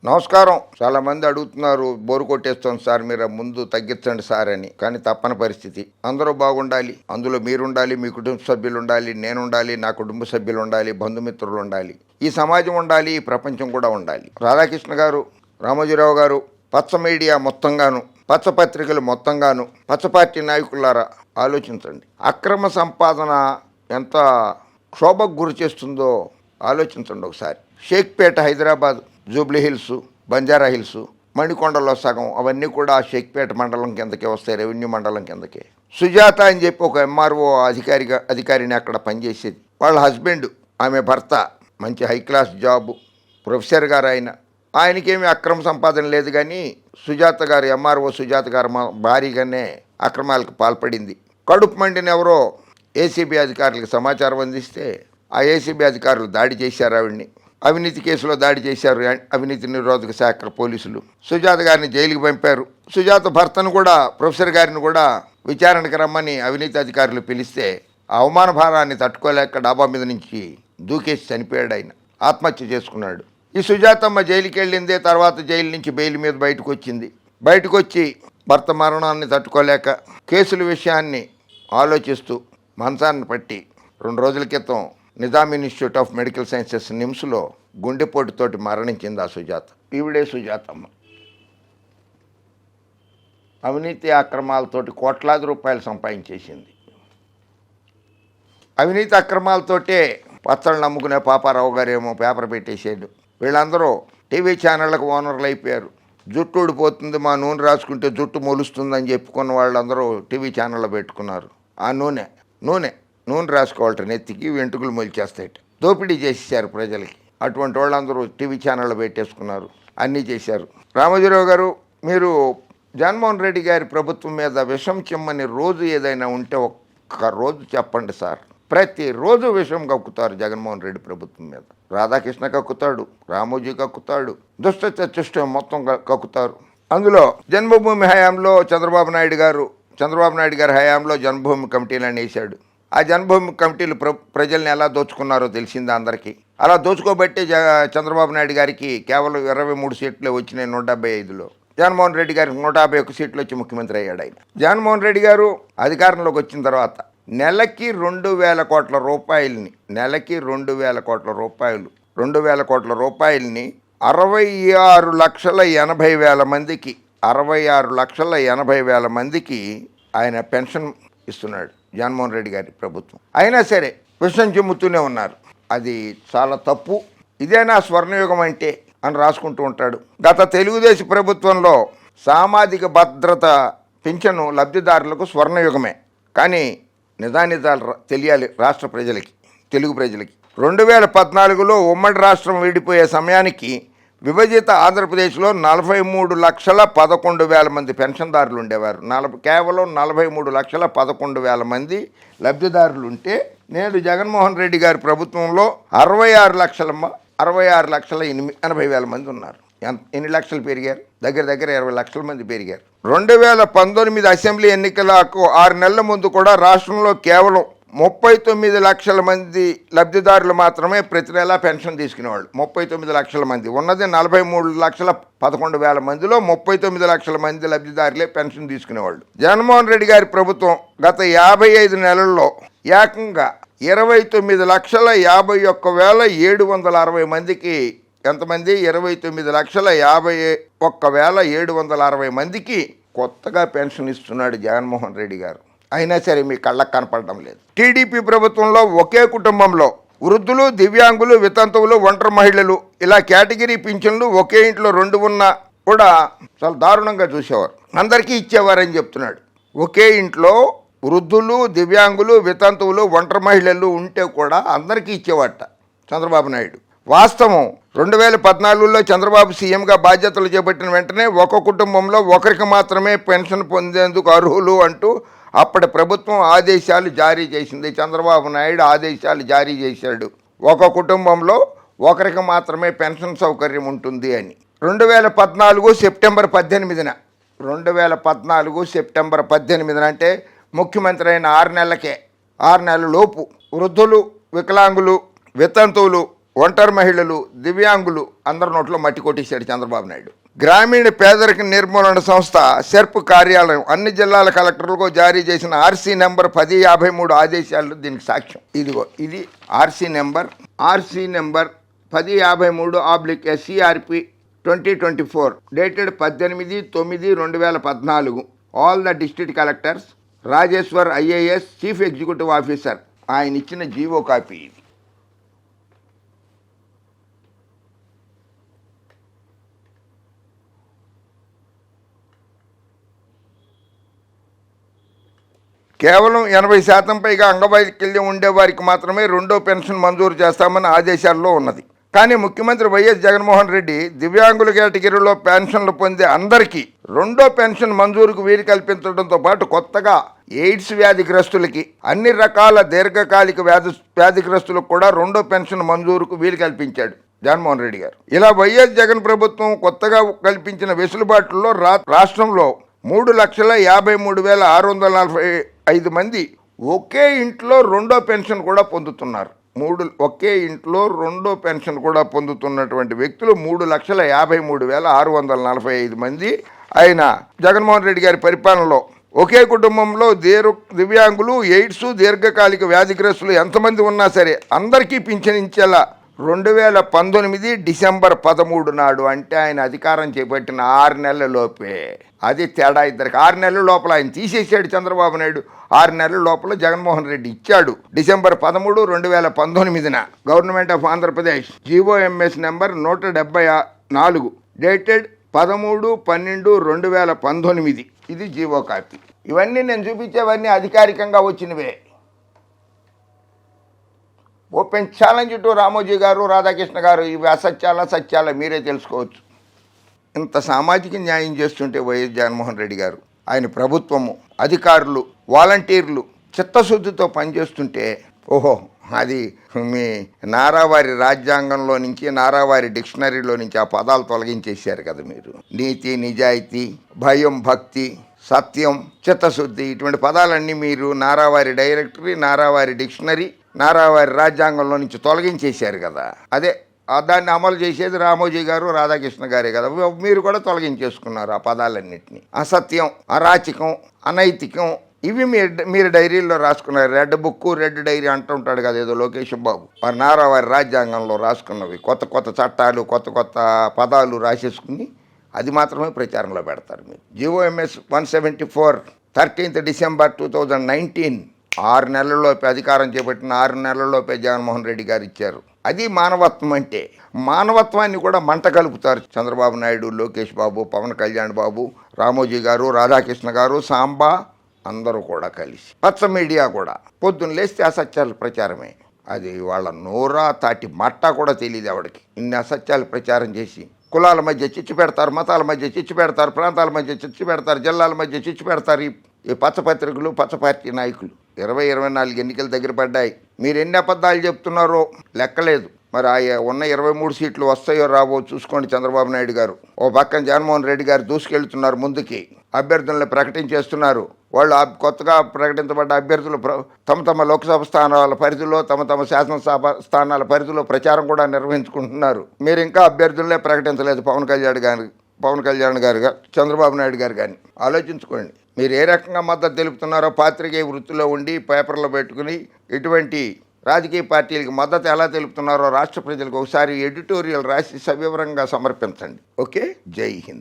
నమస్కారం. చాలా మంది అడుగుతున్నారు, బోరు కొట్టేస్తాం సార్, మీరు ముందు తగ్గించండి సార్ అని. కానీ తప్పని పరిస్థితి. అందరూ బాగుండాలి, అందులో మీరుండాలి, మీ కుటుంబ సభ్యులు ఉండాలి, నేనుండాలి, నా కుటుంబ సభ్యులు ఉండాలి, బంధుమిత్రులు ఉండాలి, ఈ సమాజం ఉండాలి, ఈ ప్రపంచం కూడా ఉండాలి. రాధాకృష్ణ గారు, రామోజీరావు గారు, పచ్చ మీడియా మొత్తంగాను, పచ్చ పత్రికలు మొత్తంగాను, పచ్చ పార్టీ నాయకులారా ఆలోచించండి. అక్రమ సంపాదన ఎంత క్షోభకు గురి చేస్తుందో ఆలోచించండి ఒకసారి. షేక్పేట, హైదరాబాద్, జూబ్లీ హిల్స్, బంజారా హిల్స్, మణికొండలో సగం అవన్నీ కూడా షేక్పేట మండలం కిందకే వస్తాయి, రెవెన్యూ మండలం కిందకే. సుజాత అని చెప్పి ఒక ఎంఆర్ఓ అధికారిని అక్కడ పనిచేసేది. వాళ్ళ హస్బెండ్, ఆమె భర్త మంచి హై క్లాస్ జాబు, ప్రొఫెసర్ గారు. ఆయనకేమీ అక్రమ సంపాదన లేదు, కానీ సుజాత గారు, ఎంఆర్ఓ సుజాత గారు భారీగానే అక్రమాలకు పాల్పడింది. కడుపు మండిన ఎవరో ఏసీబీ అధికారులకు సమాచారం అందిస్తే ఆ ఏసీబీ అధికారులు దాడి చేశారు ఆవిడ్ని. అవినీతి కేసులో దాడి చేశారు అవినీతి నిరోధక శాఖ పోలీసులు. సుజాత గారిని జైలుకి పంపారు. సుజాత భర్తను కూడా, ప్రొఫెసర్ గారిని కూడా విచారణకు రమ్మని అవినీతి అధికారులు పిలిస్తే ఆ అవమాన భారాన్ని తట్టుకోలేక డాబా మీద నుంచి దూకేసి చనిపోయాడు. ఆయన ఆత్మహత్య చేసుకున్నాడు. ఈ సుజాతమ్మ జైలుకి వెళ్ళిందే, తర్వాత జైలు నుంచి బెయిల్ మీద బయటకు వచ్చింది. బయటకు వచ్చి భర్త మరణాన్ని తట్టుకోలేక కేసుల విషయాన్ని ఆలోచిస్తూ మంచాన్ని పట్టి 2 రోజుల క్రితం Nizam institute of medical sciences నిమ్స్లో గుండెపోటుతోటి మరణించింది ఆ సుజాత. ఈవిడే సుజాతమ్మ. అవినీతి అక్రమాలతోటి కోట్లాది రూపాయలు సంపాదించేసింది. అవినీతి అక్రమాలతోటే పచ్చళ్ళు నమ్ముకునే పాపారావు గారేమో పేపర్ పెట్టేసాడు. వీళ్ళందరూ టీవీ ఛానళ్ళకు ఓనర్లు అయిపోయారు. జుట్టు ఊడిపోతుంది, మా నూనె రాసుకుంటే జుట్టు మొలుస్తుందని చెప్పుకున్న వాళ్ళందరూ టీవీ ఛానల్లో పెట్టుకున్నారు. ఆ నూనె రాసుకోవాలట, నెత్తికి వెంట్రుకలు మొలిచేస్తాయట. దోపిడీ చేసేసారు ప్రజలకి. అటువంటి వాళ్ళందరూ టీవీ ఛానళ్ళు పెట్టేసుకున్నారు, అన్నీ చేశారు. రామోజీరావు గారు, మీరు జగన్మోహన్ రెడ్డి గారి ప్రభుత్వం మీద విషం చిమ్మని రోజు ఏదైనా ఉంటే ఒక్క రోజు చెప్పండి సార్. ప్రతిరోజు విషం కక్కుతారు జగన్మోహన్ రెడ్డి ప్రభుత్వం మీద. రాధాకృష్ణ కక్కుతాడు, రామోజీ కక్కుతాడు, దుష్ట చతుష్టం మొత్తం కక్కుతారు. అందులో జన్మభూమి హయాంలో చంద్రబాబు నాయుడు గారి హయాంలో జన్మభూమి కమిటీలను వేశాడు. ఆ జన్మభూమి కమిటీలు ప్రజల్ని ఎలా దోచుకున్నారో తెలిసిందా అందరికీ. అలా దోచుకోబట్టే చంద్రబాబు నాయుడు గారికి కేవలం 23 సీట్లే వచ్చినాయి 175లో. జగన్మోహన్ రెడ్డి గారికి 151 సీట్లు వచ్చి ముఖ్యమంత్రి అయ్యాడు ఆయన. జగన్మోహన్ రెడ్డి గారు అధికారంలోకి వచ్చిన తర్వాత నెలకి 2,000 కోట్ల రూపాయలని 66,80,000 మందికి ఆయన పెన్షన్ ఇస్తున్నాడు జగన్మోహన్ రెడ్డి గారి ప్రభుత్వం. అయినా సరే విషం చిమ్ముతూనే ఉన్నారు. అది చాలా తప్పు. ఇదేనా స్వర్ణయుగం అంటే అని రాసుకుంటూ ఉంటాడు. గత తెలుగుదేశం ప్రభుత్వంలో సామాజిక భద్రత పింఛను లబ్ధిదారులకు స్వర్ణయుగమే. కానీ నిజానిజాలు తెలియాలి రాష్ట్ర ప్రజలకి, తెలుగు ప్రజలకి. 2014లో ఉమ్మడి రాష్ట్రం విడిపోయే సమయానికి విభజిత ఆంధ్రప్రదేశ్లో 43,11,000 మంది పెన్షన్దారులు ఉండేవారు. కేవలం 43,11,000 మంది లబ్ధిదారులు ఉంటే, నేడు జగన్మోహన్ రెడ్డి గారి ప్రభుత్వంలో 66,80,000 మంది ఉన్నారు. ఎన్ని లక్షలు పెరిగారు? దగ్గర 20 లక్షల మంది పెరిగారు. 2019 అసెంబ్లీ ఎన్నికలకు 6 నెలల ముందు కూడా రాష్ట్రంలో కేవలం 39 లక్షల మంది లబ్ధిదారులు మాత్రమే ప్రతి నెలా పెన్షన్ తీసుకునేవాళ్ళు. 39 లక్షల మంది ఉన్నది 43,11,000 మందిలో 39 లక్షల మంది లబ్ధిదారులే పెన్షన్ తీసుకునేవాళ్ళు. జగన్మోహన్ రెడ్డి గారి ప్రభుత్వం గత 55 నెలల్లో ఏకంగా 29,51,760 మందికి, ఎంతమంది? 29,51,760 మందికి కొత్తగా పెన్షన్ ఇస్తున్నాడు జగన్మోహన్ రెడ్డి గారు. అయినా సరే మీ కళ్ళకు కనపడడం లేదు. టీడీపీ ప్రభుత్వంలో ఒకే కుటుంబంలో వృద్ధులు, దివ్యాంగులు, వితంతువులు, ఒంటరి మహిళలు ఇలా కేటగిరీ పింఛన్లు ఒకే ఇంట్లో 2 ఉన్నా కూడా చాలా దారుణంగా చూసేవారు. అందరికీ ఇచ్చేవారని చెప్తున్నాడు. ఒకే ఇంట్లో వృద్ధులు, దివ్యాంగులు, వితంతువులు, ఒంటరి మహిళలు ఉంటే కూడా అందరికీ ఇచ్చేవాట చంద్రబాబు నాయుడు. వాస్తవం 2014లో చంద్రబాబు సీఎంగా బాధ్యతలు చేపట్టిన వెంటనే ఒక కుటుంబంలో ఒకరికి మాత్రమే పెన్షన్ పొందేందుకు అర్హులు అంటూ అప్పటి ప్రభుత్వం ఆదేశాలు జారీ చేసింది. చంద్రబాబు నాయుడు ఆదేశాలు జారీ చేశాడు, ఒక కుటుంబంలో ఒకరికి మాత్రమే పెన్షన్ సౌకర్యం ఉంటుంది అని. 2014 సెప్టెంబర్ 18 అంటే ముఖ్యమంత్రి అయిన 6 నెలలకే, 6 నెలల లోపు వృద్ధులు, వికలాంగులు, వితంతువులు ఒంటరి మహిళలు, దివ్యాంగులు అందరి నోట్లో మట్టి కొట్టేశాడు చంద్రబాబు నాయుడు. గ్రామీణ పేదరిక నిర్మూలన సంస్థ సెర్ప్ కార్యాలయం అన్ని జిల్లాల కలెక్టర్లకు జారీ చేసిన ఆర్సీ నెంబర్ 1053 ఆదేశాలు దీనికి సాక్ష్యం. ఇదిగో ఇది RC number 1053/SCRP 2024 dated 18/9/2014. All the district collectors, Rajeshwar IAS chief executive officer. ఆయన ఇచ్చిన జీవో కాపీ ఇది. కేవలం 80% పైగా అంగవైకల్యం ఉండేవారికి మాత్రమే రెండో పెన్షన్ మంజూరు చేస్తామని ఆదేశాల్లో ఉన్నది. కానీ ముఖ్యమంత్రి వైఎస్ జగన్మోహన్ రెడ్డి దివ్యాంగుల కేటగిరీలో పెన్షన్లు పొందే అందరికీ రెండో పెన్షన్ మంజూరుకు వీలు కల్పించడంతో పాటు కొత్తగా ఎయిడ్స్ వ్యాధిగ్రస్తులకి, అన్ని రకాల దీర్ఘకాలిక వ్యాధిగ్రస్తులకు కూడా రెండో పెన్షన్ మంజూరుకు వీలు కల్పించాడు జగన్మోహన్ రెడ్డి గారు. ఇలా వైఎస్ జగన్ ప్రభుత్వం కొత్తగా కల్పించిన వెసులుబాటుల్లో రాష్ట్రంలో 3,53,645 మంది ఒకే ఇంట్లో రెండో పెన్షన్ కూడా పొందుతున్నారు. ఒకే ఇంట్లో రెండో పెన్షన్ కూడా పొందుతున్నటువంటి వ్యక్తులు 3,53,645 మంది. ఆయన జగన్మోహన్ రెడ్డి గారి పరిపాలనలో ఒకే కుటుంబంలో దివ్యాంగులు, ఎయిడ్స్, దీర్ఘకాలిక వ్యాధిగ్రస్తులు ఎంతమంది ఉన్నా సరే అందరికీ పింఛన్ ఇచ్చేలా 2019 డిసెంబర్ 13 నాడు, అంటే ఆయన అధికారం చేపట్టిన 6 నెలల లోపే, అది తేడా ఇద్దరికి. 6 నెలల లోపల ఆయన తీసేసాడు చంద్రబాబు నాయుడు, 6 నెలల లోపల జగన్మోహన్ రెడ్డి ఇచ్చాడు. డిసెంబర్ 13, 2019న government of Andhra Pradesh GOMS number 174 dated 13/12/2019. ఇది జీవో కాపీ. ఇవన్నీ నేను చూపించేవన్నీ అధికారికంగా వచ్చినవే. ఓపెన్ ఛాలెంజ్ టు రామోజీ గారు, రాధాకృష్ణ గారు, ఇవి సత్యాల మీరే తెలుసుకోవచ్చు. ఇంత సామాజిక న్యాయం చేస్తుంటే వైఎస్ జగన్మోహన్ రెడ్డి గారు, ఆయన ప్రభుత్వము, అధికారులు, వాలంటీర్లు చిత్తశుద్ధితో పనిచేస్తుంటే, ఓహో అది మీ నారావారి రాజ్యాంగంలో నుంచి, నారావారి డిక్షనరీలో నుంచి ఆ పదాలు తొలగించేశారు కదా మీరు. నీతి, నిజాయితీ, భయం, భక్తి, సత్యం, చిత్తశుద్ధి, ఇటువంటి పదాలన్నీ మీరు నారావారి డైరెక్టరీ, నారావారి డిక్షనరీ, నారావారి రాజ్యాంగంలో నుంచి తొలగించేశారు కదా. అదే దాన్ని అమలు చేసేది రామోజీ గారు, రాధాకృష్ణ గారే కదా. మీరు కూడా తొలగించేసుకున్నారు ఆ పదాలన్నింటినీ. అసత్యం, అరాచకం, అనైతికం, ఇవి మీరు డైరీల్లో రాసుకున్నారు. రెడ్ బుక్, రెడ్ డైరీ అంటుంటాడు కదా ఏదో లోకేష్ బాబు. మరి నారావారి రాజ్యాంగంలో రాసుకున్నవి కొత్త కొత్త చట్టాలు, కొత్త కొత్త పదాలు రాసేసుకుని అది మాత్రమే ప్రచారంలో పెడతారు మీరు. GOMS 174 13th డిసెంబర్ 2019, 6 నెలల్లోపే అధికారం చేపట్టిన 6 నెలల్లోపే జగన్మోహన్ రెడ్డి గారు ఇచ్చారు. అది మానవత్వం అంటే. మానవత్వాన్ని కూడా మంట కలుపుతారు చంద్రబాబు నాయుడు, లోకేష్ బాబు, పవన్ కళ్యాణ్ బాబు, రామోజీ గారు, రాధాకృష్ణ గారు, సాంబా అందరూ కూడా కలిసి. పచ్చ మీడియా కూడా పొద్దున్న లేస్తే అసత్యాల ప్రచారమే. అది వాళ్ళ నోరా తాటి మట్టా కూడా తెలియదు ఎవడికి. ఇన్ని అసత్యాలు ప్రచారం చేసి కులాల మధ్య చిచ్చు పెడతారు, మతాల మధ్య చిచ్చు పెడతారు, ప్రాంతాల మధ్య చిచ్చు పెడతారు, జిల్లాల మధ్య చిచ్చు పెడతారు ఈ పచ్చ పత్రికలు, పచ్చ పార్టీ నాయకులు. 2024 ఎన్నికలు దగ్గర పడ్డాయి. మీరు ఎన్ని అబద్ధాలు చెప్తున్నారో లెక్కలేదు. మరి ఆ ఉన్న 23 సీట్లు వస్తాయో రావో చూసుకోండి చంద్రబాబు నాయుడు గారు. ఓ పక్కన జగన్మోహన్ రెడ్డి గారు దూసుకెళ్తున్నారు ముందుకి, అభ్యర్థులను ప్రకటించేస్తున్నారు. వాళ్ళు కొత్తగా ప్రకటించబడ్డ అభ్యర్థులు తమ తమ లోక్సభ స్థానాల పరిధిలో, తమ తమ శాసనసభ స్థానాల పరిధిలో ప్రచారం కూడా నిర్వహించుకుంటున్నారు. మీరు ఇంకా అభ్యర్థులనే ప్రకటించలేదు పవన్ కళ్యాణ్ గారు చంద్రబాబు నాయుడు గారు కానీ. ఆలోచించుకోండి మీరు ఏ రకంగా మద్దతు తెలుపుతున్నారో. పాత్రికేయ వృత్తిలో ఉండి పేపర్లో పెట్టుకుని ఇటువంటి రాజకీయ పార్టీలకు మద్దతు ఎలా తెలుపుతున్నారో రాష్ట్ర ప్రజలకు ఒకసారి ఎడిటోరియల్ రాసి సవివరంగా సమర్పించండి. ఓకే, జై హింద్.